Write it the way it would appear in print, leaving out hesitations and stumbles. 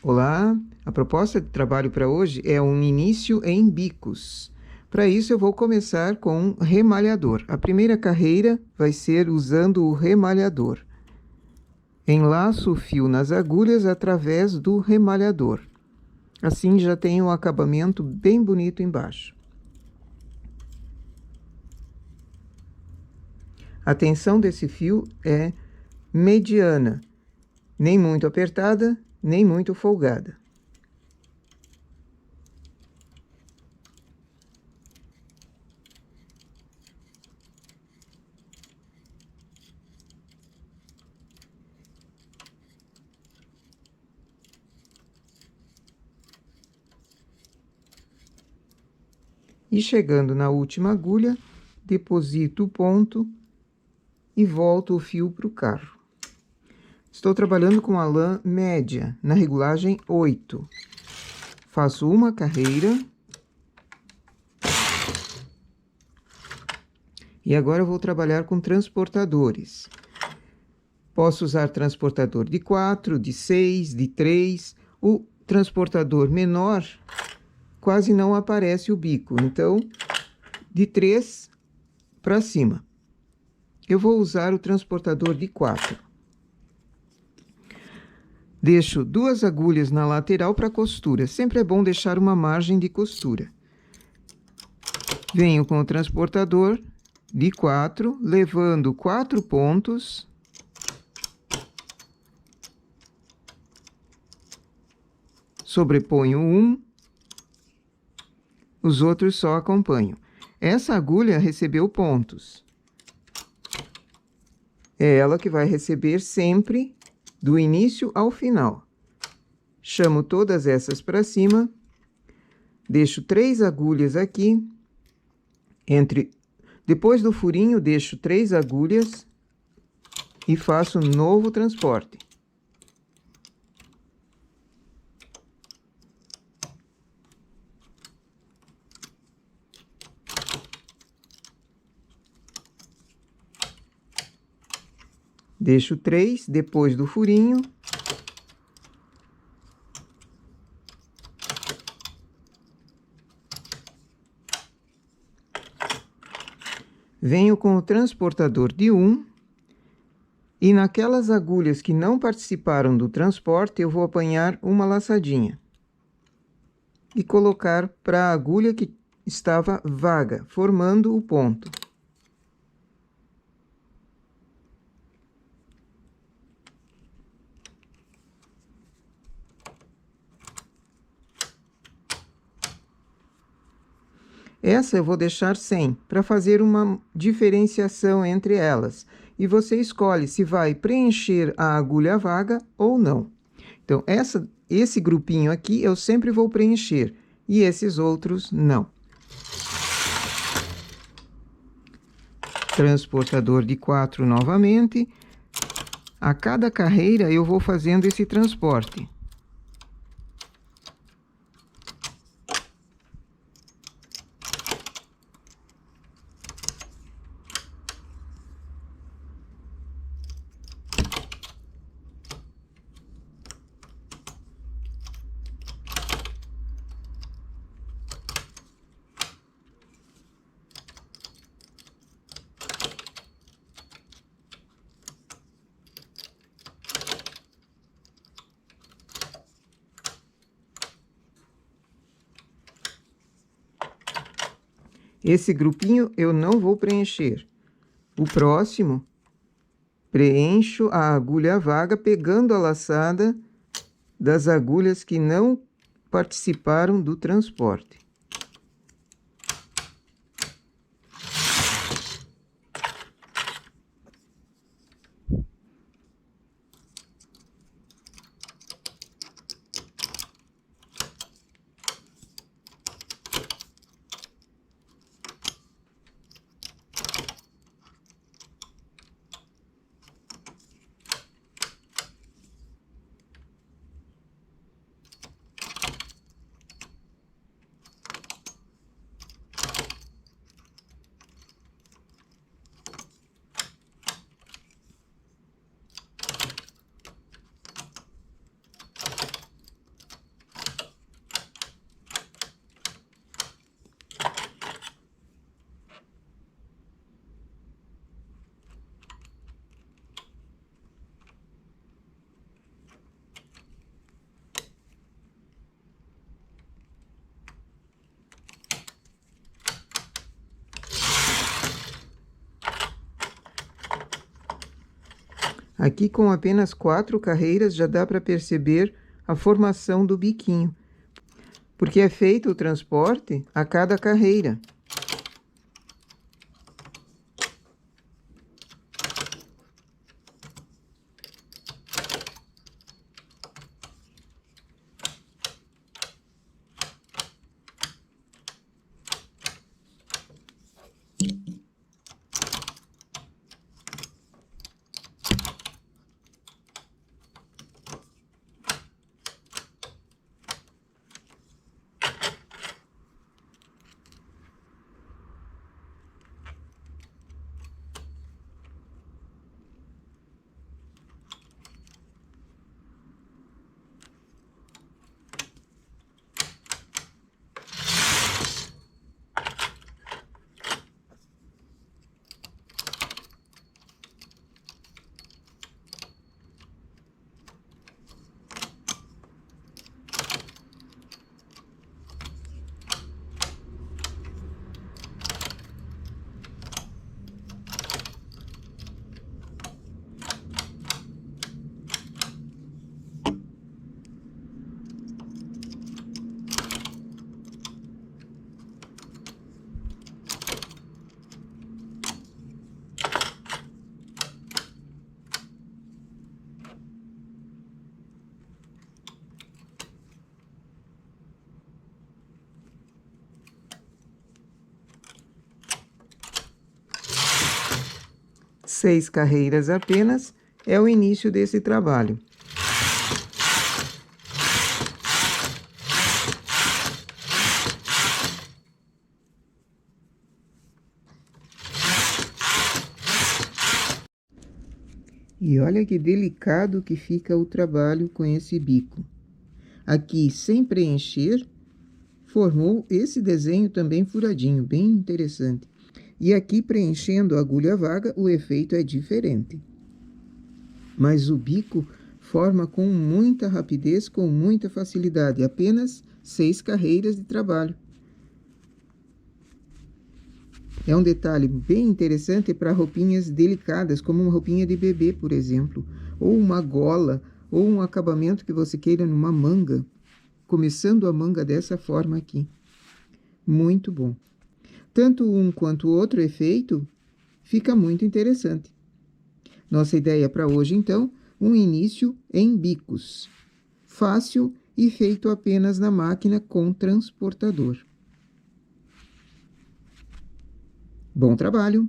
Olá, a proposta de trabalho para hoje é um início em bicos. Para isso eu vou começar com um remalhador. A primeira carreira vai ser usando o remalhador. Enlaço o fio nas agulhas através do remalhador. Assim já tem um acabamento bem bonito embaixo. A tensão desse fio é mediana, nem muito apertada, nem muito folgada. E chegando na última agulha, deposito o ponto e volto o fio para o carro. Estou trabalhando com a lã média, na regulagem 8. Faço uma carreira. E agora eu vou trabalhar com transportadores. Posso usar transportador de 4, de 6, de 3. O transportador menor quase não aparece o bico, então de 3 para cima. Eu vou usar o transportador de 4. Deixo 2 agulhas na lateral para costura. Sempre é bom deixar uma margem de costura. Venho com o transportador de 4, levando 4 pontos. Sobreponho um. Os outros só acompanham. Essa agulha recebeu pontos. É ela que vai receber sempre do início ao final. Chamo todas essas para cima. Deixo 3 agulhas aqui. Depois do furinho, deixo 3 agulhas e faço um novo transporte. Deixo 3 depois do furinho. Venho com o transportador de 1. E naquelas agulhas que não participaram do transporte, eu vou apanhar uma laçadinha. E colocar para a agulha que estava vaga, formando o ponto. Essa eu vou deixar sem, para fazer uma diferenciação entre elas. E você escolhe se vai preencher a agulha vaga ou não. Então, esse grupinho aqui eu sempre vou preencher, e esses outros não. Transportador de 4 novamente. A cada carreira eu vou fazendo esse transporte. Esse grupinho eu não vou preencher. O próximo, preencho a agulha vaga pegando a laçada das agulhas que não participaram do transporte. Aqui, com apenas 4 carreiras, já dá para perceber a formação do biquinho, porque é feito o transporte a cada carreira. Seis carreiras apenas é o início desse trabalho. E olha que delicado que fica o trabalho com esse bico. Aqui, sem preencher, formou esse desenho também furadinho, bem interessante. E aqui, preenchendo a agulha vaga, o efeito é diferente. Mas o bico forma com muita rapidez, com muita facilidade. Apenas 6 carreiras de trabalho. É um detalhe bem interessante para roupinhas delicadas, como uma roupinha de bebê, por exemplo, ou uma gola, ou um acabamento que você queira numa manga, começando a manga dessa forma aqui. Muito bom. Tanto um quanto o outro efeito fica muito interessante. Nossa ideia para hoje, então, um início em bicos. Fácil e feito apenas na máquina com transportador. Bom trabalho!